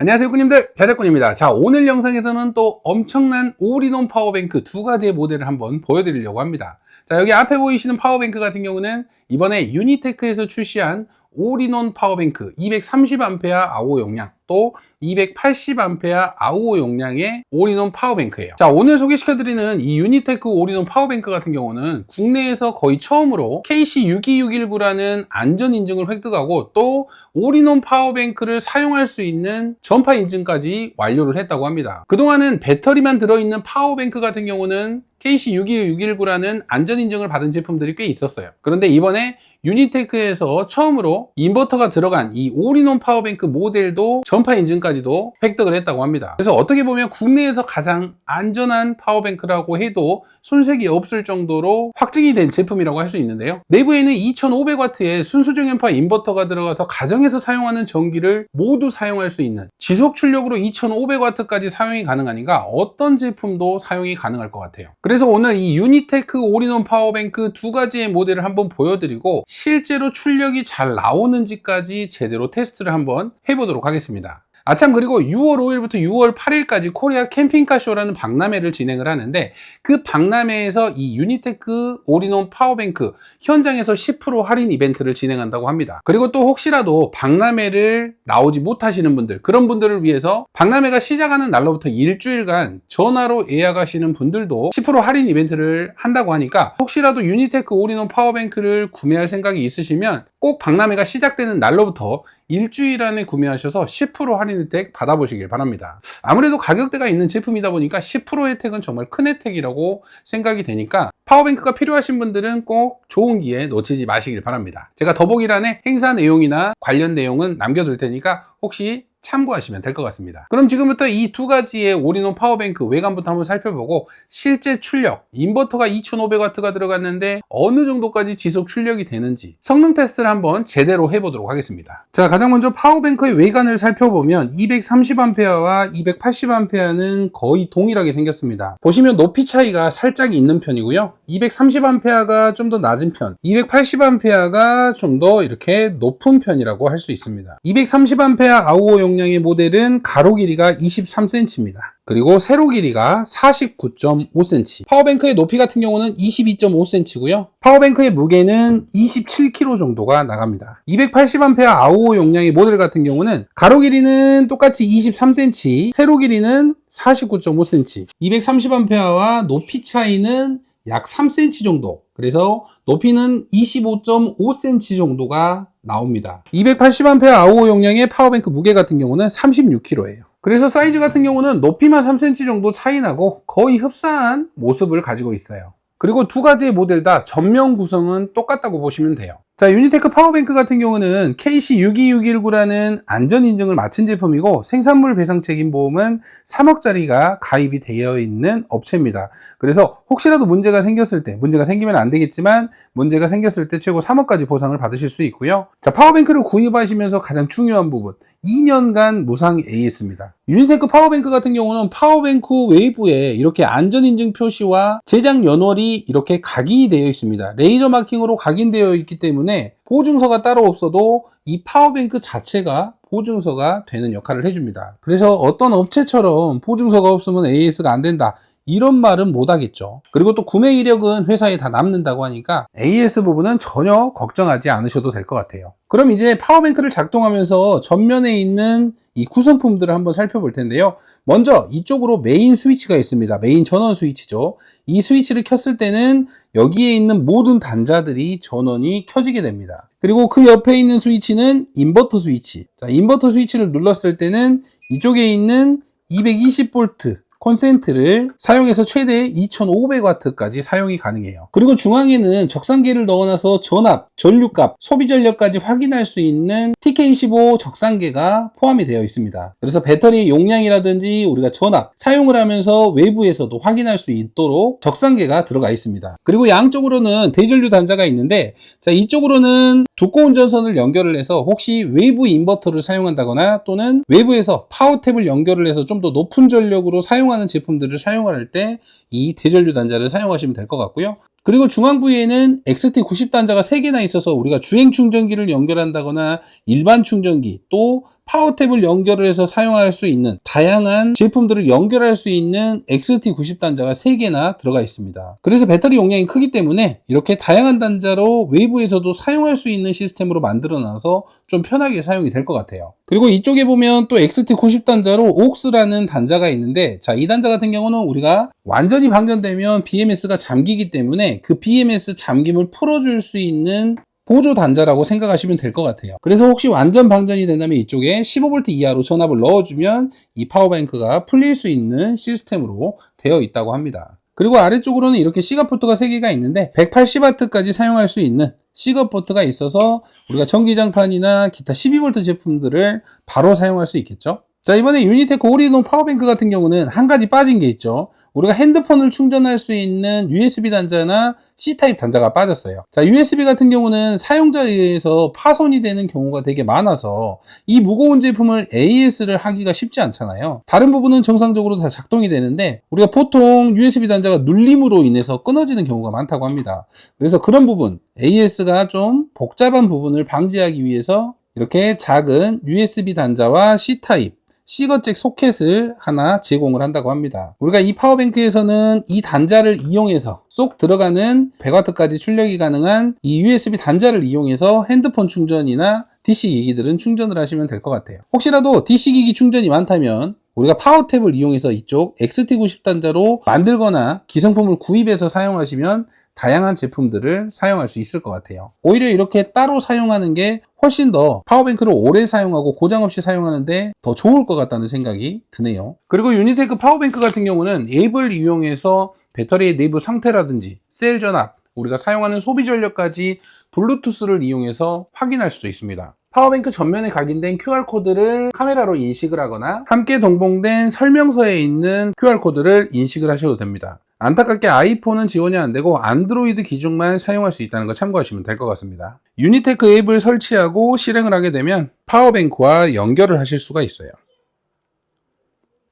안녕하세요 군님들, 자작군입니다. 자, 오늘 영상에서는 또 엄청난 올인원 파워뱅크 두 가지의 모델을 한번 보여드리려고 합니다. 자, 여기 앞에 보이시는 파워뱅크 같은 경우는 이번에 유니테크에서 출시한 올인원 파워뱅크 230A 아우어 용량, 또 280A 아우어 용량의 올인원 파워뱅크예요. 자, 오늘 소개시켜드리는 이 유니테크 올인원 파워뱅크 같은 경우는 국내에서 거의 처음으로 KC62619라는 안전인증을 획득하고 또 올인원 파워뱅크를 사용할 수 있는 전파 인증까지 완료를 했다고 합니다. 그동안은 배터리만 들어있는 파워뱅크 같은 경우는 KC62619라는 안전인증을 받은 제품들이 꽤 있었어요. 그런데 이번에 유니테크에서 처음으로 인버터가 들어간 이 올인원 파워뱅크 모델도 전파 인증까지도 획득을 했다고 합니다. 그래서 어떻게 보면 국내에서 가장 안전한 파워뱅크라고 해도 손색이 없을 정도로 확증이 된 제품이라고 할 수 있는데요. 내부에는 2500W의 순수정연파 인버터가 들어가서 가정에서 사용하는 전기를 모두 사용할 수 있는, 지속 출력으로 2500W까지 사용이 가능하니까 어떤 제품도 사용이 가능할 것 같아요. 그래서 오늘 이 유니테크 올인원 파워뱅크 두 가지의 모델을 한번 보여드리고 실제로 출력이 잘 나오는지까지 제대로 테스트를 한번 해보도록 하겠습니다. 참, 그리고 6월 5일부터 6월 8일까지 코리아 캠핑카쇼라는 박람회를 진행을 하는데, 그 박람회에서 이 유니테크 올인원 파워뱅크 현장에서 10% 할인 이벤트를 진행한다고 합니다. 그리고 또 혹시라도 박람회를 나오지 못하시는 분들, 그런 분들을 위해서 박람회가 시작하는 날로부터 일주일간 전화로 예약하시는 분들도 10% 할인 이벤트를 한다고 하니까, 혹시라도 유니테크 올인원 파워뱅크를 구매할 생각이 있으시면 꼭 박람회가 시작되는 날로부터 일주일 안에 구매하셔서 10% 할인 혜택 받아보시길 바랍니다. 아무래도 가격대가 있는 제품이다 보니까 10% 혜택은 정말 큰 혜택이라고 생각이 되니까 파워뱅크가 필요하신 분들은 꼭 좋은 기회 놓치지 마시길 바랍니다. 제가 더보기란에 행사 내용이나 관련 내용은 남겨둘 테니까 혹시 참고하시면 될 것 같습니다. 그럼 지금부터 이 두 가지의 올인원 파워뱅크 외관부터 한번 살펴보고 실제 출력, 인버터가 2500W가 들어갔는데 어느 정도까지 지속 출력이 되는지 성능 테스트를 한번 제대로 해보도록 하겠습니다. 자, 가장 먼저 파워뱅크의 외관을 살펴보면 230A와 280A는 거의 동일하게 생겼습니다. 보시면 높이 차이가 살짝 있는 편이고요. 230A가 좀 더 낮은 편, 280A가 좀 더 이렇게 높은 편이라고 할 수 있습니다. 230A 아우어 용량의 모델은 가로 길이가 23cm입니다. 그리고 세로 길이가 49.5cm. 파워뱅크의 높이 같은 경우는 22.5cm고요. 파워뱅크의 무게는 27kg 정도가 나갑니다. 280A 아우어 용량의 모델 같은 경우는 가로 길이는 똑같이 23cm, 세로 길이는 49.5cm. 230A와 높이 차이는 약 3cm 정도. 그래서 높이는 25.5cm 정도가 나옵니다. 280A 아우어 용량의 파워뱅크 무게 같은 경우는 36kg예요. 그래서 사이즈 같은 경우는 높이만 3cm 정도 차이 나고 거의 흡사한 모습을 가지고 있어요. 그리고 두 가지의 모델 다 전면 구성은 똑같다고 보시면 돼요. 자, 유니테크 파워뱅크 같은 경우는 KC62619라는 안전인증을 마친 제품이고 생산물 배상 책임 보험은 3억짜리가 가입이 되어 있는 업체입니다. 그래서 혹시라도 문제가 생겼을 때, 문제가 생기면 안 되겠지만 문제가 생겼을 때 최고 3억까지 보상을 받으실 수 있고요. 자, 파워뱅크를 구입하시면서 가장 중요한 부분, 2년간 무상 AS입니다. 유니테크 파워뱅크 같은 경우는 파워뱅크 외부에 이렇게 안전인증 표시와 제작 연월이 이렇게 각인이 되어 있습니다. 레이저 마킹으로 각인되어 있기 때문에 보증서가 따로 없어도 이 파워뱅크 자체가 보증서가 되는 역할을 해줍니다. 그래서 어떤 업체처럼 보증서가 없으면 AS가 안 된다, 이런 말은 못 하겠죠. 그리고 또 구매 이력은 회사에 다 남는다고 하니까 AS 부분은 전혀 걱정하지 않으셔도 될 것 같아요. 그럼 이제 파워뱅크를 작동하면서 전면에 있는 이 구성품들을 한번 살펴볼 텐데요. 먼저 이쪽으로 메인 스위치가 있습니다. 메인 전원 스위치죠. 이 스위치를 켰을 때는 여기에 있는 모든 단자들이 전원이 켜지게 됩니다. 그리고 그 옆에 있는 스위치는 인버터 스위치. 자, 인버터 스위치를 눌렀을 때는 이쪽에 있는 220V 콘센트를 사용해서 최대 2500W까지 사용이 가능해요. 그리고 중앙에는 적상기를 넣어놔서 전압, 전류값, 소비 전력까지 확인할 수 있는 TK15 적상기가 포함이 되어 있습니다. 그래서 배터리 용량이라든지 우리가 전압, 사용을 하면서 외부에서도 확인할 수 있도록 적상기가 들어가 있습니다. 그리고 양쪽으로는 대전류 단자가 있는데, 자, 이쪽으로는 두꺼운 전선을 연결을 해서 혹시 외부 인버터를 사용한다거나 또는 외부에서 파워탭을 연결을 해서 좀 더 높은 전력으로 사용하는 제품들을 사용할 때 이 대전류 단자를 사용하시면 될 것 같고요. 그리고 중앙 부위에는 XT90 단자가 3개나 있어서 우리가 주행 충전기를 연결한다거나 일반 충전기 또 파워탭을 연결을 해서 사용할 수 있는 다양한 제품들을 연결할 수 있는 XT90 단자가 3개나 들어가 있습니다. 그래서 배터리 용량이 크기 때문에 이렇게 다양한 단자로 외부에서도 사용할 수 있는 시스템으로 만들어 놔서 좀 편하게 사용이 될 것 같아요. 그리고 이쪽에 보면 또 XT90 단자로 OUX라는 단자가 있는데, 자, 이 단자 같은 경우는 우리가 완전히 방전되면 BMS가 잠기기 때문에 그 BMS 잠김을 풀어줄 수 있는 보조 단자라고 생각하시면 될 것 같아요. 그래서 혹시 완전 방전이 된다면 이쪽에 15V 이하로 전압을 넣어주면 이 파워뱅크가 풀릴 수 있는 시스템으로 되어 있다고 합니다. 그리고 아래쪽으로는 이렇게 C가 포트가 3개가 있는데 180W까지 사용할 수 있는 C가 포트가 있어서 우리가 전기장판이나 기타 12V 제품들을 바로 사용할 수 있겠죠. 자, 이번에 유니테크 올인원 파워뱅크 같은 경우는 한 가지 빠진 게 있죠. 우리가 핸드폰을 충전할 수 있는 USB 단자나 C타입 단자가 빠졌어요. 자, USB 같은 경우는 사용자에 의해서 파손이 되는 경우가 되게 많아서 이 무거운 제품을 AS를 하기가 쉽지 않잖아요. 다른 부분은 정상적으로 다 작동이 되는데 우리가 보통 USB 단자가 눌림으로 인해서 끊어지는 경우가 많다고 합니다. 그래서 그런 부분, AS가 좀 복잡한 부분을 방지하기 위해서 이렇게 작은 USB 단자와 C타입 C거잭 소켓을 하나 제공을 한다고 합니다. 우리가 이 파워뱅크에서는 이 단자를 이용해서 쏙 들어가는 100W까지 출력이 가능한 이 USB 단자를 이용해서 핸드폰 충전이나 DC 기기들은 충전을 하시면 될 것 같아요. 혹시라도 DC 기기 충전이 많다면 우리가 파워탭을 이용해서 이쪽 XT90 단자로 만들거나 기성품을 구입해서 사용하시면 다양한 제품들을 사용할 수 있을 것 같아요. 오히려 이렇게 따로 사용하는 게 훨씬 더 파워뱅크를 오래 사용하고 고장 없이 사용하는데 더 좋을 것 같다는 생각이 드네요. 그리고 유니테크 파워뱅크 같은 경우는 앱을 이용해서 배터리의 내부 상태라든지 셀 전압, 우리가 사용하는 소비 전력까지 블루투스를 이용해서 확인할 수도 있습니다. 파워뱅크 전면에 각인된 QR코드를 카메라로 인식을 하거나 함께 동봉된 설명서에 있는 QR코드를 인식을 하셔도 됩니다. 안타깝게 아이폰은 지원이 안되고 안드로이드 기종만 사용할 수 있다는 거 참고하시면 될 것 같습니다. 유니테크 앱을 설치하고 실행을 하게 되면 파워뱅크와 연결을 하실 수가 있어요.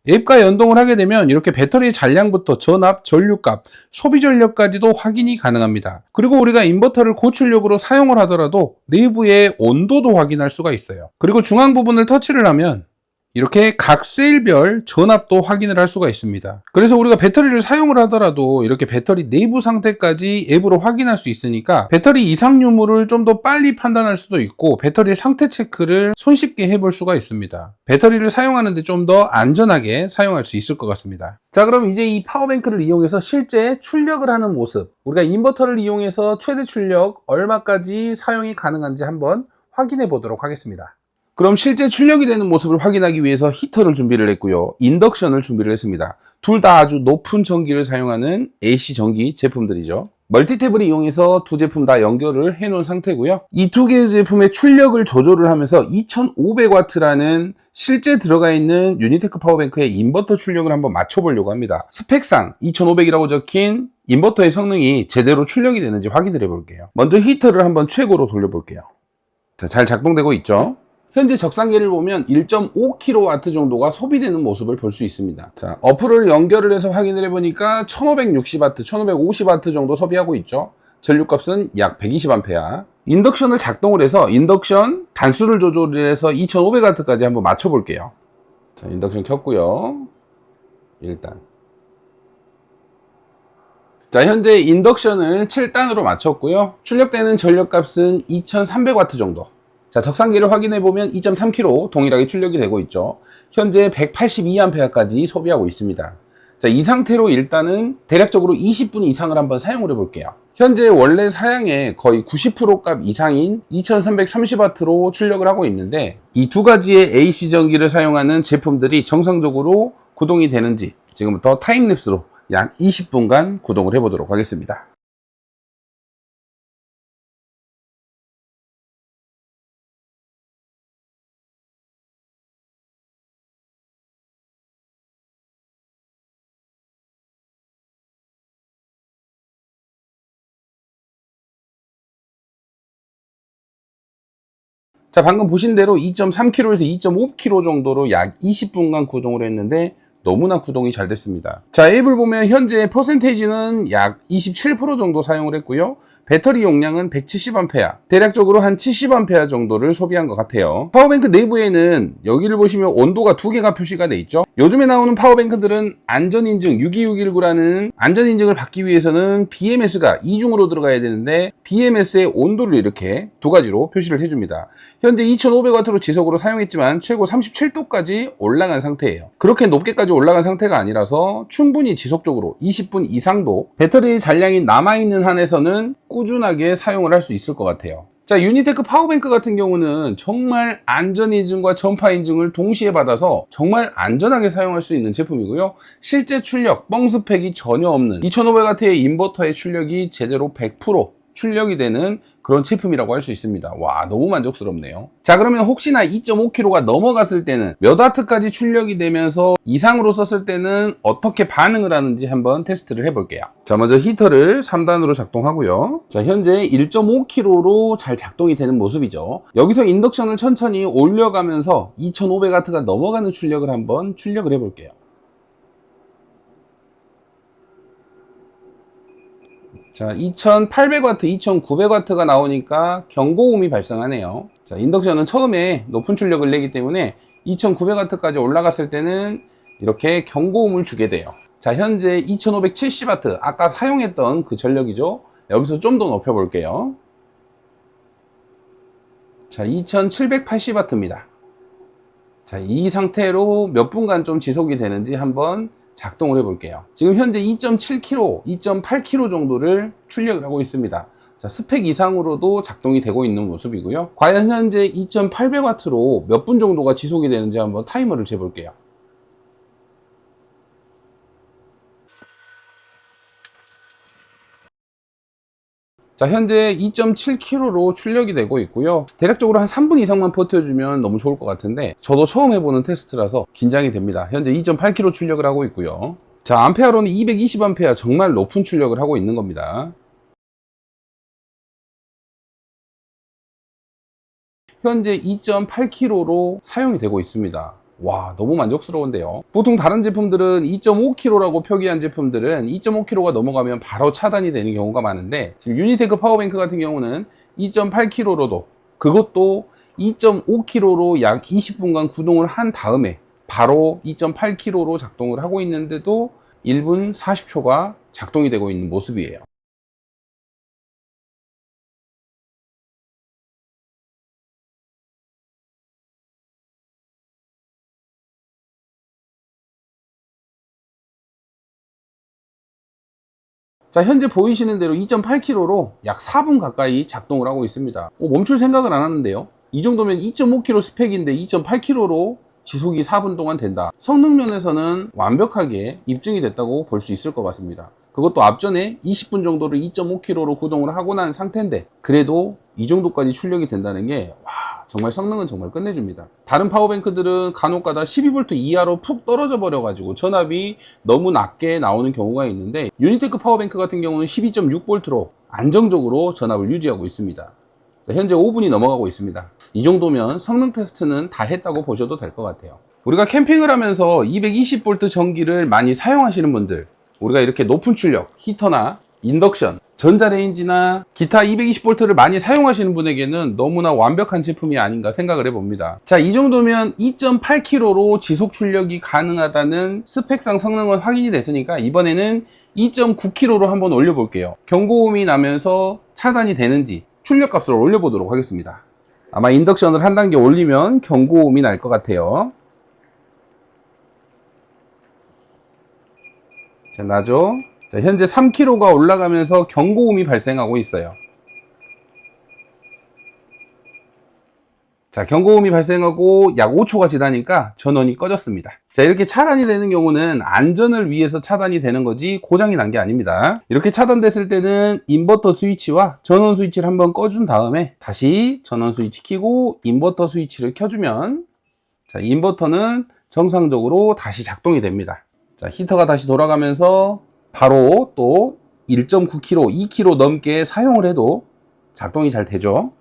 앱과 연동을 하게 되면 이렇게 배터리 잔량부터 전압, 전류값, 소비 전력까지도 확인이 가능합니다. 그리고 우리가 인버터를 고출력으로 사용을 하더라도 내부의 온도도 확인할 수가 있어요. 그리고 중앙 부분을 터치를 하면 이렇게 각 셀별 전압도 확인을 할 수가 있습니다. 그래서 우리가 배터리를 사용을 하더라도 이렇게 배터리 내부 상태까지 앱으로 확인할 수 있으니까 배터리 이상 유무를 좀 더 빨리 판단할 수도 있고 배터리 상태 체크를 손쉽게 해볼 수가 있습니다. 배터리를 사용하는데 좀 더 안전하게 사용할 수 있을 것 같습니다. 자, 그럼 이제 이 파워뱅크를 이용해서 실제 출력을 하는 모습, 우리가 인버터를 이용해서 최대 출력 얼마까지 사용이 가능한지 한번 확인해 보도록 하겠습니다. 그럼 실제 출력이 되는 모습을 확인하기 위해서 히터를 준비를 했고요. 인덕션을 준비를 했습니다. 둘 다 아주 높은 전기를 사용하는 AC 전기 제품들이죠. 멀티탭을 이용해서 두 제품 다 연결을 해 놓은 상태고요. 이 두 개의 제품의 출력을 조절을 하면서 2500W라는 실제 들어가 있는 유니테크 파워뱅크의 인버터 출력을 한번 맞춰보려고 합니다. 스펙상 2500이라고 적힌 인버터의 성능이 제대로 출력이 되는지 확인을 해볼게요. 먼저 히터를 한번 최고로 돌려볼게요. 자, 잘 작동되고 있죠? 현재 적상계를 보면 1.5kW 정도가 소비되는 모습을 볼 수 있습니다. 자, 어플을 연결을 해서 확인을 해보니까 1560W, 1550W 정도 소비하고 있죠. 전류값은 약 120A. 인덕션을 작동을 해서 인덕션 단수를 조절을 해서 2500W까지 한번 맞춰볼게요. 자, 인덕션 켰고요. 일단. 자, 현재 인덕션을 7단으로 맞췄고요. 출력되는 전력값은 2300W 정도. 자, 적상기를 확인해보면 2.3kg 동일하게 출력이 되고 있죠. 현재 182A까지 소비하고 있습니다. 자, 이 상태로 일단은 대략적으로 20분 이상을 한번 사용을 해볼게요. 현재 원래 사양의 거의 90% 값 이상인 2330W로 출력을 하고 있는데 이 두 가지의 AC 전기를 사용하는 제품들이 정상적으로 구동이 되는지 지금부터 타임랩스로 약 20분간 구동을 해보도록 하겠습니다. 자, 방금 보신 대로 2.3kg에서 2.5kg 정도로 약 20분간 구동을 했는데 너무나 구동이 잘 됐습니다. 자, 앱을 보면 현재 퍼센테이지는 약 27% 정도 사용을 했고요. 배터리 용량은 170A, 대략적으로 한 70A 정도를 소비한 것 같아요. 파워뱅크 내부에는 여기를 보시면 온도가 두 개가 표시가 돼 있죠. 요즘에 나오는 파워뱅크들은 안전인증 62619라는 안전인증을 받기 위해서는 BMS가 이중으로 들어가야 되는데 BMS의 온도를 이렇게 두 가지로 표시를 해줍니다. 현재 2500W로 지속으로 사용했지만 최고 37도까지 올라간 상태예요. 그렇게 높게까지 올라간 상태가 아니라서 충분히 지속적으로 20분 이상도 배터리 잔량이 남아있는 한에서는 꾸준하게 사용을 할 수 있을 것 같아요. 자, 유니테크 파워뱅크 같은 경우는 정말 안전인증과 전파인증을 동시에 받아서 정말 안전하게 사용할 수 있는 제품이고요. 실제 출력, 뻥스펙이 전혀 없는 2500W의 인버터의 출력이 제대로 100% 출력이 되는 그런 제품이라고 할 수 있습니다. 와, 너무 만족스럽네요. 자, 그러면 혹시나 2.5kW가 넘어갔을 때는 몇 와트까지 출력이 되면서 이상으로 썼을 때는 어떻게 반응을 하는지 한번 테스트를 해볼게요. 자, 먼저 히터를 3단으로 작동하고요. 자, 현재 1.5kW로 잘 작동이 되는 모습이죠. 여기서 인덕션을 천천히 올려가면서 2500W가 넘어가는 출력을 한번 출력을 해볼게요. 자, 2800W, 2900W가 나오니까 경고음이 발생하네요. 자, 인덕션은 처음에 높은 출력을 내기 때문에 2900W까지 올라갔을 때는 이렇게 경고음을 주게 돼요. 자, 현재 2570W, 아까 사용했던 그 전력이죠. 여기서 좀 더 높여 볼게요. 자, 2780W입니다. 자, 이 상태로 몇 분간 좀 지속이 되는지 한번 작동을 해볼게요. 지금 현재 2.7kW, 2.8kW 정도를 출력을 하고 있습니다. 자, 스펙 이상으로도 작동이 되고 있는 모습이고요. 과연 현재 2800W로 몇 분 정도가 지속이 되는지 한번 타이머를 재볼게요. 자, 현재 2.7kW로 출력이 되고 있고요. 대략적으로 한 3분 이상만 버텨주면 너무 좋을 것 같은데 저도 처음 해보는 테스트라서 긴장이 됩니다. 현재 2.8kW 출력을 하고 있고요. 자, 암페어로는 220A, 정말 높은 출력을 하고 있는 겁니다. 현재 2.8kW로 사용이 되고 있습니다. 와, 너무 만족스러운데요. 보통 다른 제품들은 2.5kW라고 표기한 제품들은 2.5kW가 넘어가면 바로 차단이 되는 경우가 많은데 지금 유니테크 파워뱅크 같은 경우는 2.8kW로도 그것도 2.5kW로 약 20분간 구동을 한 다음에 바로 2.8kW로 작동을 하고 있는데도 1분 40초가 작동이 되고 있는 모습이에요. 자, 현재 보이시는 대로 2.8kW로 약 4분 가까이 작동을 하고 있습니다. 멈출 생각을 안 하는데요. 이 정도면 2.5kW 스펙인데 2.8kW로 지속이 4분 동안 된다. 성능 면에서는 완벽하게 입증이 됐다고 볼 수 있을 것 같습니다. 그것도 앞전에 20분 정도를 2.5kW로 구동을 하고 난 상태인데 그래도 이 정도까지 출력이 된다는 게 정말 성능은 정말 끝내줍니다. 다른 파워뱅크들은 간혹가다 12V 이하로 푹 떨어져 버려가지고 전압이 너무 낮게 나오는 경우가 있는데 유니테크 파워뱅크 같은 경우는 12.6V로 안정적으로 전압을 유지하고 있습니다. 현재 5분이 넘어가고 있습니다. 이 정도면 성능 테스트는 다 했다고 보셔도 될 것 같아요. 우리가 캠핑을 하면서 220V 전기를 많이 사용하시는 분들, 우리가 이렇게 높은 출력, 히터나 인덕션, 전자레인지나 기타 220V를 많이 사용하시는 분에게는 너무나 완벽한 제품이 아닌가 생각을 해봅니다. 자, 이 정도면 2.8kW로 지속 출력이 가능하다는 스펙상 성능은 확인이 됐으니까 이번에는 2.9kW로 한번 올려볼게요. 경고음이 나면서 차단이 되는지 출력값을 올려보도록 하겠습니다. 아마 인덕션을 한 단계 올리면 경고음이 날 것 같아요. 자, 나죠? 자, 현재 3kg가 올라가면서 경고음이 발생하고 있어요. 자, 경고음이 발생하고 약 5초가 지나니까 전원이 꺼졌습니다. 자, 이렇게 차단이 되는 경우는 안전을 위해서 차단이 되는 거지 고장이 난 게 아닙니다. 이렇게 차단됐을 때는 인버터 스위치와 전원 스위치를 한번 꺼준 다음에 다시 전원 스위치 켜고 인버터 스위치를 켜주면 자, 인버터는 정상적으로 다시 작동이 됩니다. 자, 히터가 다시 돌아가면서 바로 또 1.9kW, 2kW 넘게 사용을 해도 작동이 잘 되죠.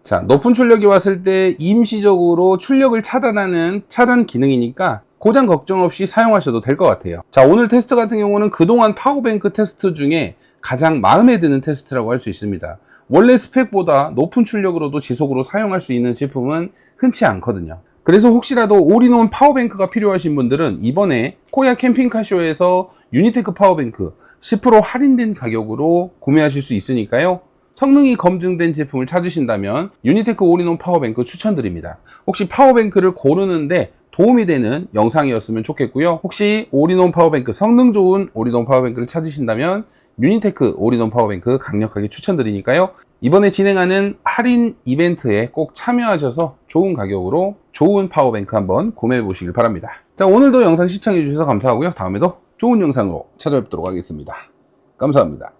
자, 높은 출력이 왔을 때 임시적으로 출력을 차단하는 차단 기능이니까 고장 걱정 없이 사용하셔도 될 것 같아요. 자, 오늘 테스트 같은 경우는 그동안 파워뱅크 테스트 중에 가장 마음에 드는 테스트라고 할 수 있습니다. 원래 스펙보다 높은 출력으로도 지속으로 사용할 수 있는 제품은 흔치 않거든요. 그래서 혹시라도 올인원 파워뱅크가 필요하신 분들은 이번에 코리아 캠핑카쇼에서 유니테크 파워뱅크 10% 할인된 가격으로 구매하실 수 있으니까요. 성능이 검증된 제품을 찾으신다면 유니테크 올인원 파워뱅크 추천드립니다. 혹시 파워뱅크를 고르는데 도움이 되는 영상이었으면 좋겠고요. 혹시 올인원 파워뱅크, 성능 좋은 올인원 파워뱅크를 찾으신다면 유니테크 올인원 파워뱅크 강력하게 추천드리니까요. 이번에 진행하는 할인 이벤트에 꼭 참여하셔서 좋은 가격으로 좋은 파워뱅크 한번 구매해 보시길 바랍니다. 자, 오늘도 영상 시청해 주셔서 감사하고요. 다음에도 좋은 영상으로 찾아뵙도록 하겠습니다. 감사합니다.